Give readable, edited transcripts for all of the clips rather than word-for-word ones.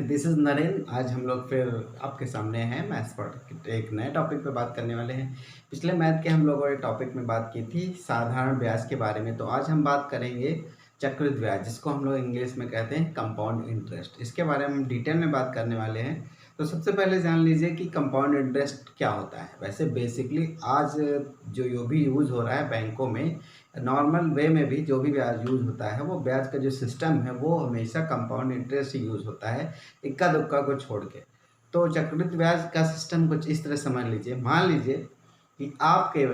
This is Naren. आज हम लोग फिर आपके सामने हैं मैथ्स पर एक नए टॉपिक पे बात करने वाले हैं। पिछले मैथ के हम लोगों ने टॉपिक में बात की थी साधारण ब्याज के बारे में, तो आज हम बात करेंगे चक्रवृद्धि ब्याज, जिसको हम लोग इंग्लिश में कहते हैं कंपाउंड इंटरेस्ट। इसके बारे में हम डिटेल में बात करने वाले हैं। तो सबसे पहले जान लीजिए कि कंपाउंड इंटरेस्ट क्या होता है। वैसे बेसिकली आज जो भी यूज़ हो रहा है बैंकों में, नॉर्मल वे में भी जो भी ब्याज यूज़ होता है, वो ब्याज का जो सिस्टम है वो हमेशा कंपाउंड इंटरेस्ट ही यूज़ होता है, इक्का दुक्का को छोड़ के। तो चक्रवृद्धि ब्याज का सिस्टम कुछ इस तरह समझ लीजिए। मान लीजिए कि आपके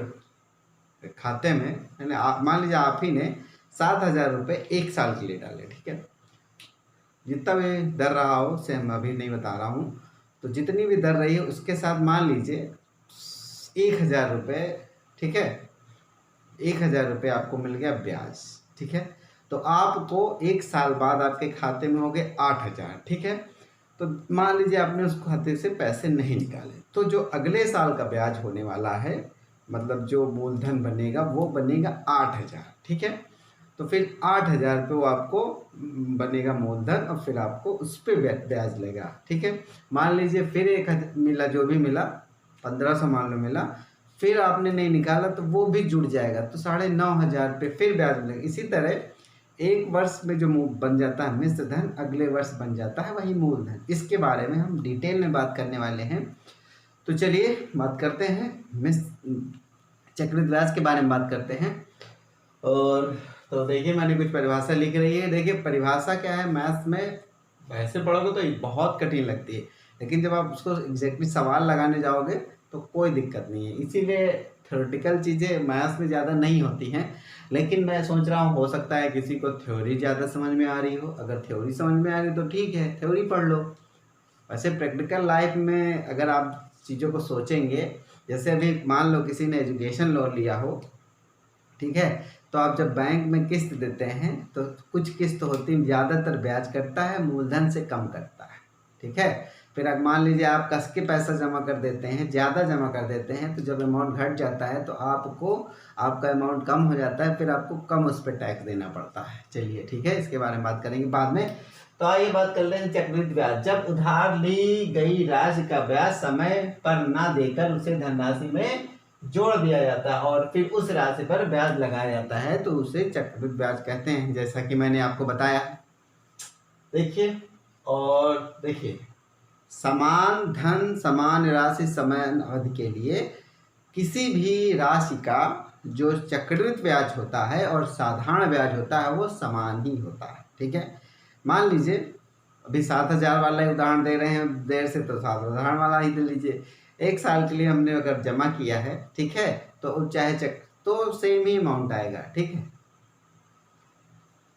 खाते में मान लीजिए आप ही ने 7,000 रुपये 1 साल के लिए डाले, ठीक है। जितना भी दर रहा हो उसे हम अभी नहीं बता रहा हूँ, तो जितनी भी दर रही है उसके साथ मान लीजिए 1,000 रुपये, ठीक है। 1,000 रुपये आपको मिल गया ब्याज, ठीक है। तो आपको 1 साल बाद आपके खाते में हो गए 8,000, ठीक है। तो मान लीजिए आपने उस खाते से पैसे नहीं निकाले, तो जो अगले साल का ब्याज होने वाला है, मतलब जो मूलधन बनेगा वो बनेगा 8,000, ठीक है। तो फिर 8,000 रुपये वो आपको बनेगा मूलधन, और फिर आपको उस पर ब्याज लेगा, ठीक है। मान लीजिए फिर 1,000 मिला, जो भी मिला 1,500 मान लो मिला, फिर आपने नहीं निकाला तो वो भी जुड़ जाएगा, तो 9,500 रुपये फिर ब्याज मिलेगा। इसी तरह एक वर्ष में जो बन जाता है मिश्र धन, अगले वर्ष बन जाता है वही मूलधन। इसके बारे में हम डिटेल में बात करने वाले हैं। तो चलिए बात करते हैं चक्रवृद्धि ब्याज के बारे में बात करते हैं। और तो देखिए मैंने कुछ परिभाषा लिख रही है। देखिए परिभाषा क्या है, मैथ्स में वैसे पढ़ोगे तो बहुत कठिन लगती है, लेकिन जब आप उसको एग्जैक्टली सवाल लगाने जाओगे तो कोई दिक्कत नहीं है। इसीलिए थ्योरेटिकल चीज़ें मैथ्स में ज़्यादा नहीं होती हैं, लेकिन मैं सोच रहा हूँ हो सकता है किसी को थ्योरी ज़्यादा समझ में आ रही हो। अगर थ्योरी समझ में आ रही तो ठीक है, थ्योरी पढ़ लो। वैसे प्रैक्टिकल लाइफ में अगर आप चीज़ों को सोचेंगे, जैसे अभी मान लो किसी ने एजुकेशन लोन लिया हो, ठीक है। तो आप जब बैंक में किस्त देते हैं तो कुछ किस्त होती है ज़्यादातर ब्याज कटता है, मूलधन से कम करता है, ठीक है। फिर अगर मान लीजिए आप कस के पैसा जमा कर देते हैं, ज़्यादा जमा कर देते हैं, तो जब अमाउंट घट जाता है तो आपको आपका अमाउंट कम हो जाता है, फिर आपको कम उस पर टैक्स देना पड़ता है। चलिए ठीक है, इसके बारे में बात करेंगे बाद में। तो आइए बात कर लें चक्रवृद्धि ब्याज। जब उधार ली गई राशि का ब्याज समय पर ना देकर उसे धनराशि में जोड़ दिया जाता है और फिर उस राशि पर ब्याज लगाया जाता है, तो उसे चक्रवृद्धि ब्याज कहते हैं, जैसा कि मैंने आपको बताया। देखिए और देखिए, समान धन समान राशि समान अवधि के लिए किसी भी राशि का जो चक्रवृद्धि ब्याज होता है और साधारण ब्याज होता है वो समान ही होता है, ठीक है। मान लीजिए अभी 7,000 वाला उदाहरण दे रहे हैं देर से, तो साधारण वाला ही दे लीजिए। 1 साल के लिए हमने अगर जमा किया है, ठीक है, तो चाहे तो सेम ही अमाउंट आएगा, ठीक है।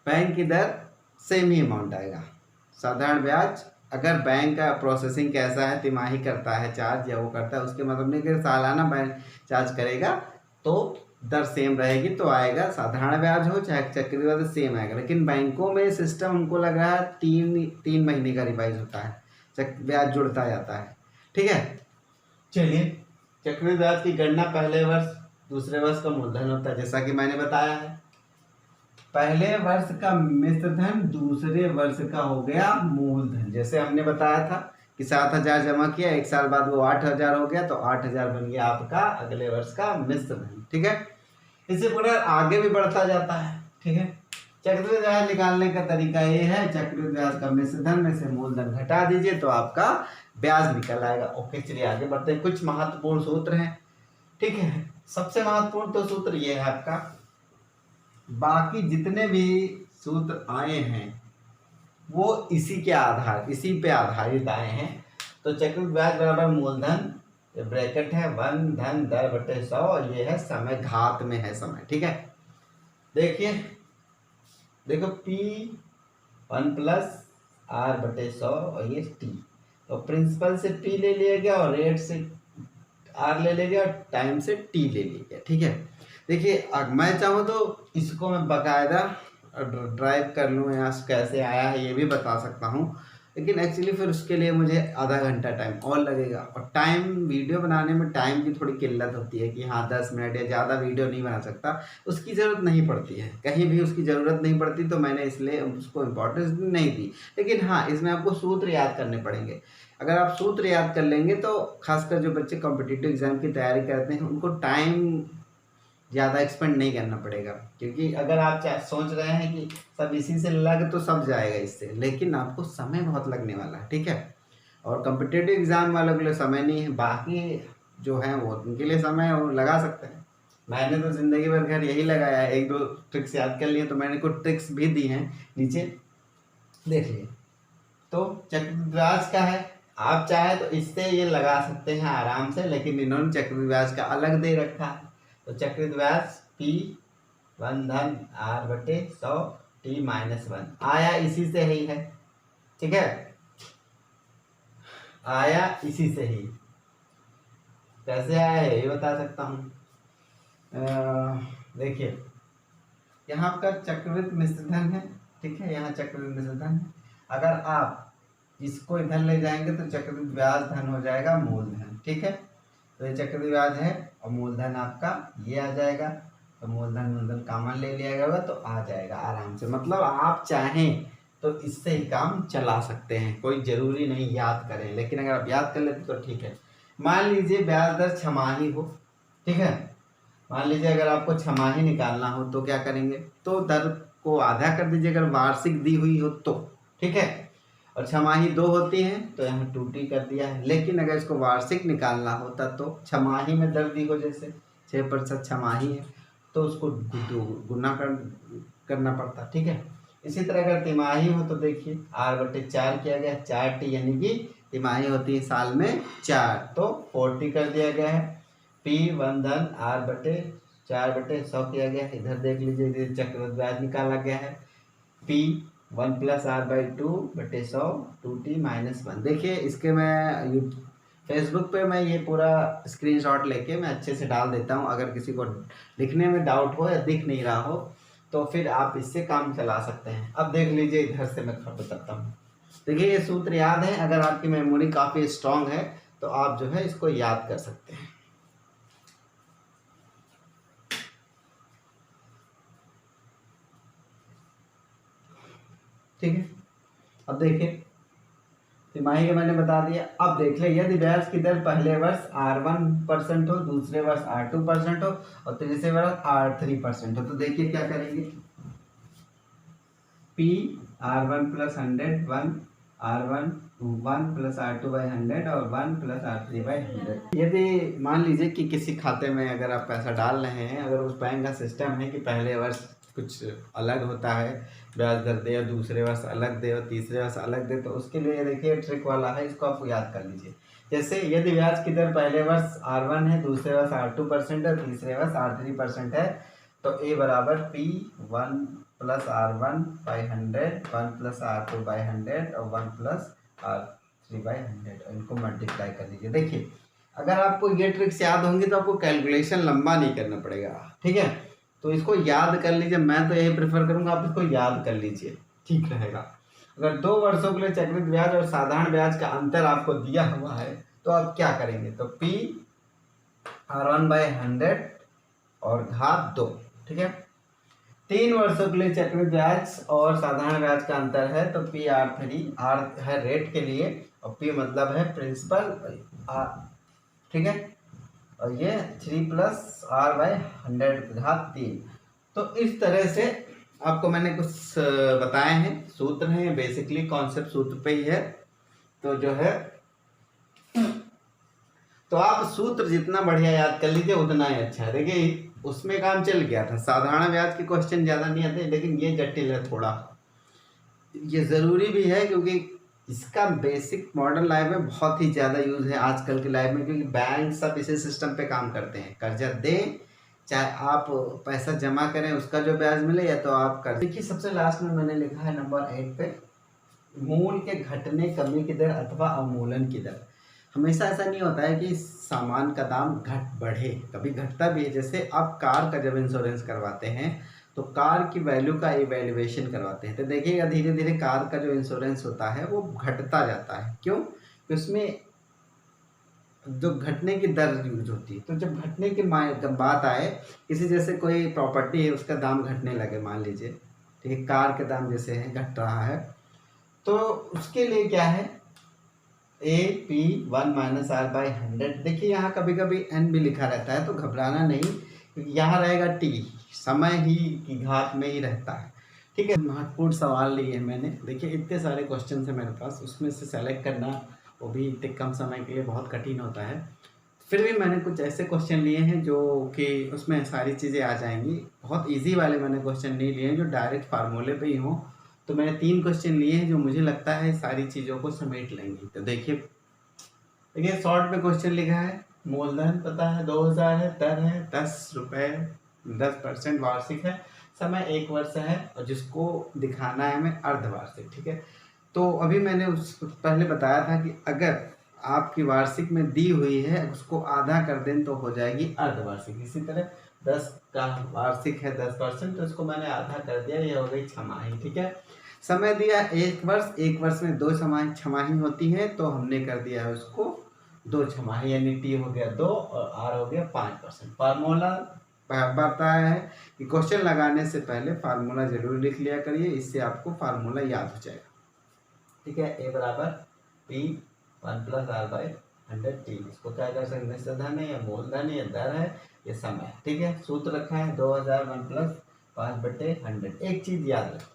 बैंक की दर सेम ही अमाउंट आएगा। साधारण ब्याज अगर बैंक का प्रोसेसिंग कैसा है, तिमाही करता है चार्ज या वो करता है, उसके मतलब नहीं कि सालाना बैंक चार्ज करेगा तो दर सेम रहेगी तो आएगा। साधारण ब्याज हो चाहे चक्रवृद्धि ब्याज सेम आएगा, लेकिन बैंकों में सिस्टम हमको लग रहा है तीन महीने का रिवाइज होता है, ब्याज जुड़ता जाता है, ठीक है। चलिए, चक्रवृद्धि ब्याज की गणना पहले वर्ष दूसरे वर्ष का मूलधन होता है, जैसा कि मैंने बताया है। पहले वर्ष का मिश्र धन, दूसरे वर्ष का हो गया मूलधन। जैसे हमने बताया था कि 7,000 जमा किया, 1 साल बाद वो 8,000 हो गया, तो 8,000 बन गया आपका अगले वर्ष का मिश्र धन, ठीक है। इसी प्रकार आगे भी बढ़ता जाता है, ठीक है। चक्रवृद्धि ब्याज निकालने का तरीका ये है, चक्रवृद्धि ब्याज का मिश्र धन में से मूलधन घटा दीजिए तो आपका ब्याज निकल आएगा। ओके, चलिए आगे बढ़ते हैं। कुछ महत्वपूर्ण सूत्र हैं, ठीक है। सबसे महत्वपूर्ण तो सूत्र ये है आपका, बाकी जितने भी सूत्र आए हैं वो इसी पे आधारित आए हैं। तो चक्रवृद्धि ब्याज बराबर मूलधन, ब्रैकेट है 1 धन दर बटे 100, और ये है समय, घात में है समय, ठीक है। देखिए देखो P1 प्लस R बटे 100 और ये T, तो प्रिंसिपल से P ले लिया गया और रेट से R ले लिया गया और टाइम से T ले लिया गया, ठीक है। देखिए अब मैं चाहूँ तो इसको मैं बाकायदा ड्राइव कर लूँ, यहाँ कैसे आया है ये भी बता सकता हूँ। लेकिन एक्चुअली फिर उसके लिए मुझे आधा घंटा टाइम और लगेगा, और टाइम वीडियो बनाने में टाइम की थोड़ी किल्लत होती है कि हाँ 10 मिनट या ज़्यादा वीडियो नहीं बना सकता, उसकी ज़रूरत नहीं पड़ती है, कहीं भी उसकी ज़रूरत नहीं पड़ती, तो मैंने इसलिए उसको इम्पोर्टेंस नहीं दी। लेकिन हाँ, इसमें आपको सूत्र याद करने पड़ेंगे। अगर आप सूत्र याद कर लेंगे तो खासकर जो बच्चे कॉम्पिटिटिव एग्जाम की तैयारी करते हैं उनको टाइम ज़्यादा एक्सपेंड नहीं करना पड़ेगा, क्योंकि अगर आप सोच रहे हैं कि सब इसी से लग तो सब जाएगा इससे, लेकिन आपको समय बहुत लगने वाला है, ठीक है। और कॉम्पिटिटिव एग्ज़ाम वालों के लिए समय नहीं है, बाकी जो है वो उनके लिए समय वो लगा सकते हैं। मैंने तो ज़िंदगी भर घर यही लगाया है, एक दो ट्रिक्स याद कर लिए, तो मैंने कुछ ट्रिक्स भी दी हैं, नीचे देख लिए। तो चक्रवृद्धि ब्याज का है, आप चाहे तो इससे ये लगा सकते हैं आराम से, लेकिन इन्होंने चक्रवृद्धि ब्याज का अलग दे रखा है। तो चक्रवृद्धि ब्याज P 1 धन R/100 T-1 आया इसी से ही है, ठीक है, आया इसी से ही। कैसे आया है ये बता सकता हूँ। देखिए यहाँ आपका चक्रवृद्धि मिश्र धन है, ठीक है, यहाँ चक्रवृद्धि मिश्र धन है। अगर आप इसको इधर ले जाएंगे तो चक्रवृद्धि ब्याज धन हो जाएगा मूलधन, ठीक है। तो ये चक्रवृद्धि ब्याज है और मूलधन आपका ये आ जाएगा, तो मूलधन कॉमन ले लिया गया तो आ जाएगा आराम से। मतलब आप चाहें तो इससे ही काम चला सकते हैं, कोई ज़रूरी नहीं याद करें, लेकिन अगर आप याद कर लेते तो ठीक है। मान लीजिए ब्याज दर छमाही हो, ठीक है, मान लीजिए अगर आपको छमाही निकालना हो तो क्या करेंगे, तो दर को आधा कर दीजिए अगर वार्षिक दी हुई हो तो, ठीक है। और छमाही 2 होती है तो यहाँ 2T कर दिया है। लेकिन अगर इसको वार्षिक निकालना होता तो छमाही में दर दी हो, जैसे 6% छमाही है तो उसको गुना करना पड़ता, ठीक है। इसी तरह अगर तिमाही हो तो देखिए R/4 किया गया, 4T, यानी कि तिमाही होती है साल में 4, तो 40 कर दिया गया है। P1 धन R/4/100 किया गया है। इधर देख लीजिए चक्रवृद्धि ब्याज निकाला गया है, P1 + R/2/100 2T-1। देखिए इसके मैं फेसबुक पे मैं ये पूरा स्क्रीनशॉट लेके मैं अच्छे से डाल देता हूँ, अगर किसी को लिखने में डाउट हो या दिख नहीं रहा हो तो फिर आप इससे काम चला सकते हैं। अब देख लीजिए इधर से मैं बताता हूँ। देखिए ये सूत्र याद है, अगर आपकी मेमोरी काफ़ी स्ट्रांग है तो आप जो है इसको याद कर सकते हैं। ठीक है, अब देखिए तिमाही के मैंने बता दिया। अब देख ले, यदि ब्याज की दर पहले वर्ष R1% हो, दूसरे वर्ष R2% हो और तीसरे वर्ष R3% हो, तो देखिए क्या करेंगे, P R1 + 100 1 R1 1 + R2/100 और 1 + R3/100। यदि मान लीजिए कि किसी खाते में अगर आप पैसा डाल रहे हैं, अगर उस बैंक का सिस्टम है कि पहले वर्ष कुछ अलग होता है ब्याज दर दे, और दूसरे वर्ष अलग दे और तीसरे वर्ष अलग दे, तो उसके लिए देखिए ट्रिक वाला है, इसको आप याद कर लीजिए। जैसे यदि ब्याज की दर पहले वर्ष R1 है, दूसरे वर्ष R2% है, तीसरे वर्ष R3% है, तो A बराबर P1 + R1/100 1 + R2/100 और 1 + R3/100, इनको मल्टीप्लाई कर लीजिए। देखिए अगर आपको ये ट्रिक्स याद होंगी तो आपको कैलकुलेशन लंबा नहीं करना पड़ेगा, ठीक है। तो इसको याद कर लीजिए, मैं तो यही प्रेफर करूंगा आप इसको याद कर लीजिए, ठीक रहेगा। अगर 2 वर्षों के लिए चक्रवृद्धि ब्याज और साधारण ब्याज का अंतर आपको दिया हुआ है तो आप क्या करेंगे, तो P R1/100 और घात 2, ठीक है। 3 वर्षों के लिए चक्रवृद्धि ब्याज और साधारण ब्याज का अंतर है तो P R3, R है रेट के लिए और P मतलब है प्रिंसिपल, ठीक है, और ये 3 + R/100 घात 3। तो इस तरह से आपको मैंने कुछ बताए हैं, सूत्र हैं, बेसिकली कॉन्सेप्ट सूत्र पे ही है। तो जो है तो आप सूत्र जितना बढ़िया याद कर लीजिए उतना ही अच्छा है। देखिए उसमें काम चल गया था, साधारण ब्याज के क्वेश्चन ज़्यादा नहीं आते, लेकिन ये जटिल है थोड़ा, ये ज़रूरी भी है क्योंकि इसका बेसिक मॉडर्न लाइफ में बहुत ही ज़्यादा यूज़ है आजकल की लाइफ में, क्योंकि बैंक सब इसी सिस्टम पे काम करते हैं, कर्जा दें चाहे आप पैसा जमा करें उसका जो ब्याज मिले, या तो आप कर। देखिए सबसे लास्ट में मैंने लिखा है नंबर 8 पे, मूल के घटने कमी की दर अथवा अवमूलन की दर। हमेशा ऐसा नहीं होता है कि सामान का दाम बढ़े, कभी घटता भी है। जैसे आप कार का जब इंश्योरेंस करवाते हैं तो कार की वैल्यू का इवैल्यूएशन करवाते हैं। तो देखिएगा धीरे धीरे कार का जो इंश्योरेंस होता है वो घटता जाता है। क्यों? कि उसमें जो घटने की दर यूज होती है। तो जब घटने की बात आए, किसी जैसे कोई प्रॉपर्टी है उसका दाम घटने लगे, मान लीजिए, ठीक है, कार के दाम जैसे है घट रहा है, तो उसके लिए क्या है, ए पी 1-R/100। देखिए यहाँ कभी कभी एन भी लिखा रहता है, तो घबराना नहीं, क्योंकि यहाँ रहेगा टी, समय ही की घात में ही रहता है। ठीक है, महत्वपूर्ण सवाल लिए मैंने। देखिए इतने सारे क्वेश्चन है मेरे पास, उसमें से सेलेक्ट करना वो भी इतने कम समय के लिए बहुत कठिन होता है। फिर भी मैंने कुछ ऐसे क्वेश्चन लिए हैं जो कि उसमें सारी चीज़ें आ जाएंगी। बहुत इजी वाले मैंने क्वेश्चन नहीं लिए हैं जो डायरेक्ट फार्मूले पे ही हों। तो मैंने 3 क्वेश्चन लिए हैं जो मुझे लगता है सारी चीज़ों को समेट लेंगी। तो देखिए शॉर्ट में क्वेश्चन लिखा है, मूलधन पता है 2000 है, दर है 10 रुपये, 10% वार्षिक है, समय 1 वर्ष है, और जिसको दिखाना है हमें अर्धवार्षिक। ठीक है, तो अभी मैंने उस पहले बताया था कि अगर आपकी वार्षिक में दी हुई है उसको आधा कर दें तो हो जाएगी अर्धवार्षिक। इसी तरह 10 का वार्षिक है 10%, तो इसको मैंने आधा कर दिया, ये हो गई छमाही। ठीक है, समय दिया 1 वर्ष, 1 वर्ष में 2 छमाही होती है, तो हमने कर दिया है उसको 2 छमाही, यानी टी हो गया 2 और आर हो गया 5%। फार्मूला बताया है कि क्वेश्चन लगाने से पहले फार्मूला जरूर लिख लिया करिए, इससे आपको फार्मूला याद हो जाएगा। ठीक है, ए बराबर पी 1+R/100 टी। इसको क्या कर सकते हैं, निश्चित है या मूलधन या दर है या समय। ठीक है, सूत्र रखा है 2000 1+5/100। एक चीज याद रखें,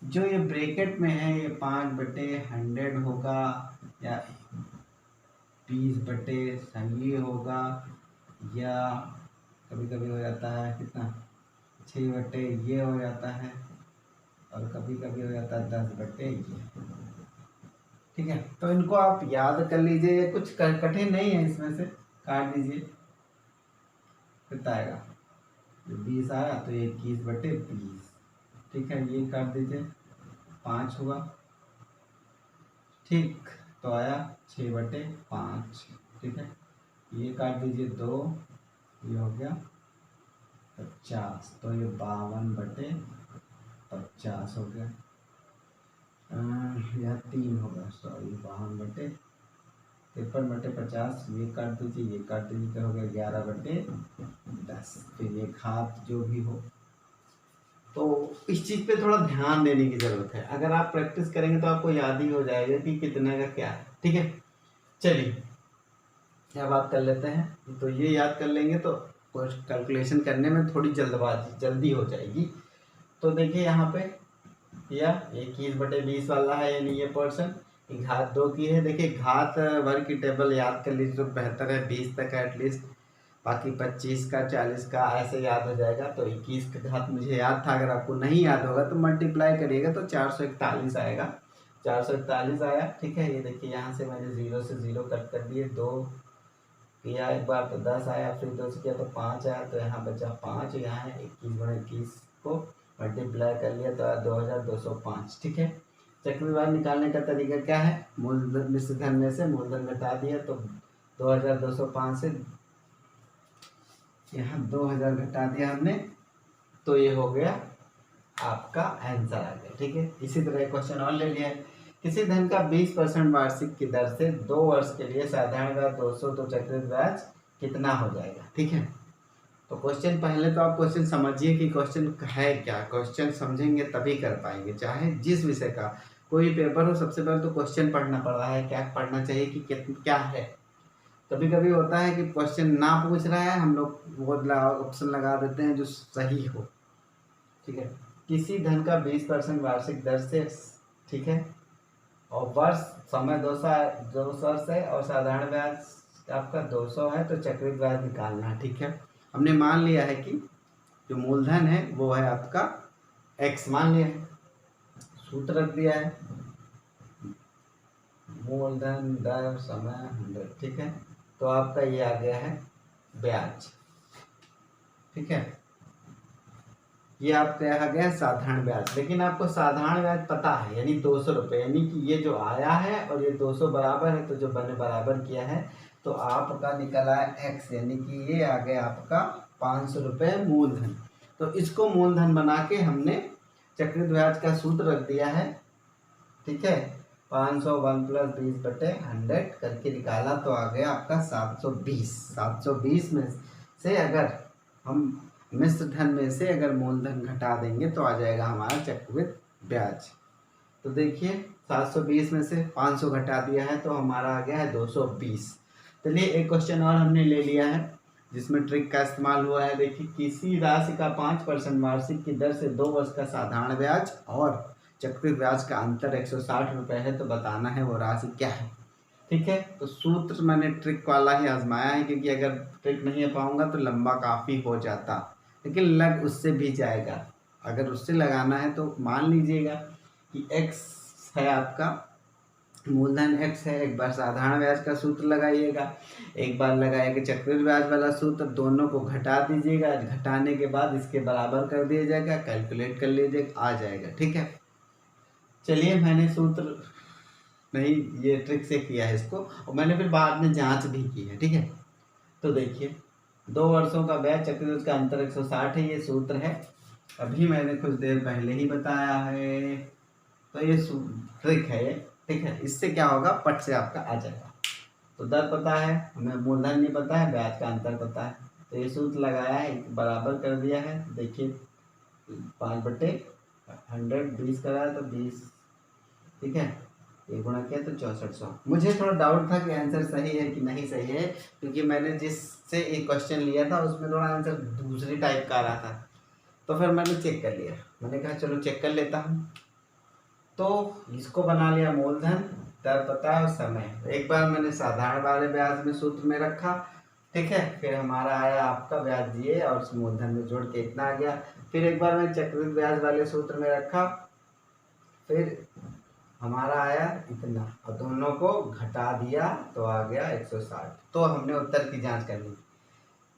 जो ये ब्रैकेट में है ये 5/100 होगा या 20/100 होगा, या कभी कभी हो जाता है कितना 6 ये हो जाता है, और कभी कभी हो जाता है 10/ये। ठीक है, तो इनको आप याद कर लीजिए, कुछ कठिन नहीं है, इसमें से काट दीजिए, कितना आएगा, 20 आया तो 21/20। ठीक है, ये काट दीजिए, 5 हुआ। ठीक, तो आया 6/5। ठीक है, ये काट दीजिए 2, ये हो गया 50, तो ये 52/50 हो गया। यह 3 होगा, सॉरी 52/53/50। ये काट दीजिए, ये काट दीजिए, क्या हो गया 11/10। फिर ये घात जो भी हो, तो इस चीज़ पे थोड़ा ध्यान देने की ज़रूरत है। अगर आप प्रैक्टिस करेंगे तो आपको याद ही हो जाएगा कि कितने का क्या है। ठीक है, चलिए क्या बात कर लेते हैं, तो ये याद कर लेंगे तो कैलकुलेशन करने में थोड़ी जल्दी हो जाएगी। तो देखिए यहाँ पे या 21/20 वाला है, यानी ये पर्सन घात 2 की है। देखिए घात वर्ग की टेबल याद कर लीजिए तो बेहतर है, 20 तक एटलीस्ट, बाकी 25 का 40 का ऐसे याद हो जाएगा। तो 21 का घात मुझे याद था, अगर आपको नहीं याद होगा तो मल्टीप्लाई करिएगा तो 441 आएगा, 441 आया। ठीक है, ये देखिए यहाँ से मैंने 0 से 0 कट कर दिए, 2 किया एक बार तो 10 आया, फिर 2 से किया तो 5 आया, तो यहाँ बचा 5, यहाँ है 21/21 को मल्टीप्लाई कर लिया तो 2205। ठीक है, चक्रव्यूह निकालने का तरीका क्या है, मूलधन मिश्र धन में से मूलधन घटा दिया, तो 2205 से यहाँ 2000 घटा दिया हमने, तो ये हो गया आपका आंसर आ गया। ठीक है, इसी तरह क्वेश्चन और ले लिया है, किसी धन का 20% वार्षिक की दर से 2 वर्ष के लिए साधारण ब्याज 200, तो चक्रवृद्धि ब्याज कितना हो जाएगा। ठीक है, तो क्वेश्चन पहले तो आप क्वेश्चन समझिए कि क्वेश्चन है क्या, क्वेश्चन समझेंगे तभी कर पाएंगे, चाहे जिस विषय का कोई पेपर हो। सबसे पहले तो क्वेश्चन पढ़ना पड़ रहा है, क्या पढ़ना चाहिए कि क्या है। कभी कभी होता है कि क्वेश्चन ना पूछ रहा है, हम लोग वो ऑप्शन लगा देते हैं जो सही हो। ठीक है, किसी धन का 20% वार्षिक दर से, ठीक है, और वर्ष समय 200 वर्ष है, और साधारण ब्याज आपका 200 है, तो चक्रवृद्धि ब्याज निकालना है। ठीक है, हमने मान लिया है कि जो मूलधन है वो है आपका x मान लिया है, सूत्र रख दिया है मूलधन दर समय 100। ठीक है, तो आपका ये आ गया है ब्याज। ठीक है, ये आपका आ गया साधारण ब्याज, लेकिन आपको साधारण ब्याज पता है, यानी 200 रुपये, यानी कि ये जो आया है और ये 200 बराबर है, तो जो मैंने बराबर किया है, तो आपका निकला है x, यानी कि ये आ गया आपका 500 रुपये मूलधन। तो इसको मूलधन बना के हमने चक्रवृद्धि ब्याज का सूत्र रख दिया है, ठीक है। 500 1 + 20/100 करके निकाला तो आ गया आपका 720। 720 में से अगर हम मिश्र धन में से अगर मूलधन घटा देंगे तो आ जाएगा हमारा चक्रवृद्धि ब्याज। तो देखिए 720 में से 500 घटा दिया है तो हमारा आ गया है 220। चलिए एक क्वेश्चन और हमने ले लिया है जिसमें ट्रिक का इस्तेमाल हुआ है। देखिए किसी राशि का 5% वार्षिक की दर से 2 वर्ष का साधारण ब्याज और चक्रवृद्धि ब्याज का अंतर 160 रुपये है, तो बताना है वो राशि क्या है, ठीक है। तो सूत्र मैंने ट्रिक वाला ही आजमाया है क्योंकि अगर ट्रिक नहीं पाऊंगा तो लंबा काफ़ी हो जाता, लेकिन लग उससे भी जाएगा। अगर उससे लगाना है तो मान लीजिएगा कि x है आपका मूलधन x है, एक बार साधारण ब्याज का सूत्र लगाइएगा, एक बार लगाएगा चक्रवृद्धि ब्याज वाला सूत्र, दोनों को घटा दीजिएगा, घटाने के बाद इसके बराबर कर दिया जाएगा, कैलकुलेट कर लीजिएगा, आ जाएगा, ठीक है। चलिए मैंने सूत्र नहीं ये ट्रिक से किया है इसको और मैंने फिर बाद में जांच भी की है, ठीक है। तो देखिए 2 वर्षों का ब्याज चक्रवृद्धि का अंतर 160 है, ये सूत्र है, अभी मैंने कुछ देर पहले ही बताया है। तो ये ट्रिक है ये, ठीक है। इससे क्या होगा, पट से आपका आ जाएगा। तो दर पता है हमें, मूलधन नहीं पता है, ब्याज का अंतर पता है, तो ये सूत्र लगाया है, बराबर कर दिया है। देखिए 5/100 20 करा है तो 20, ठीक है, ये गुणा किया तो 6400। मुझे थोड़ा डाउट था कि आंसर सही है कि नहीं सही है, क्योंकि मैंने जिससे एक क्वेश्चन लिया था उसमें थोड़ा आंसर दूसरी टाइप का आ रहा था, तो फिर मैंने चेक कर लिया, मैंने कहा चलो चेक कर लेता हूँ। तो इसको बना लिया मूलधन, दर पता है और समय। एक बार मैंने साधारण वाले ब्याज में सूत्र में रखा, ठीक है, फिर हमारा आया आपका ब्याज दिए और उस मूलधन में जोड़ के इतना आ गया। फिर एक बार मैं चक्रवृद्धि ब्याज वाले सूत्र में रखा, फिर हमारा आया इतना और दोनों को घटा दिया तो आ गया 160। तो हमने उत्तर की जांच करनी।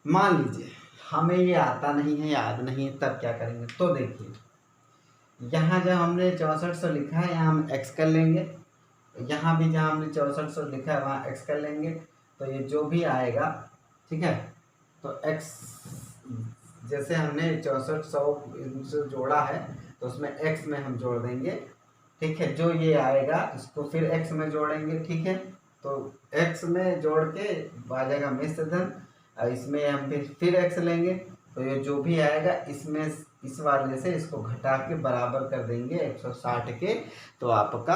मान लीजिए हमें ये आता नहीं है, याद नहीं है, तब क्या करेंगे। तो देखिए यहाँ जब हमने 6400 लिखा है यहाँ हम x कर लेंगे, यहाँ भी जहाँ हमने 6400 लिखा है वहाँ x कर लेंगे, तो ये जो भी आएगा, ठीक है, तो x जैसे हमने 6400 जोड़ा है तो उसमें x में हम जोड़ देंगे, ठीक है। जो ये आएगा इसको फिर x में जोड़ेंगे, ठीक है। तो x में जोड़ के आ जाएगा मिश्र धन, और इसमें हम फिर x लेंगे, तो ये जो भी आएगा इसमें इस वाले से इसको घटा के बराबर कर देंगे 160 के, तो आपका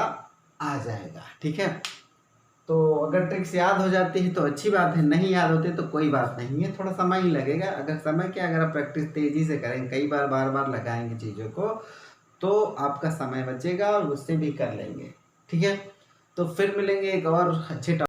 आ जाएगा, ठीक है। तो अगर ट्रिक्स याद हो जाती है तो अच्छी बात है, नहीं याद होते तो कोई बात नहीं है, थोड़ा समय ही लगेगा। अगर समय क्या, अगर आप प्रैक्टिस तेज़ी से करेंगे, कई बार बार बार लगाएंगे चीज़ों को, तो आपका समय बचेगा और उससे भी कर लेंगे, ठीक है। तो फिर मिलेंगे एक और अच्छे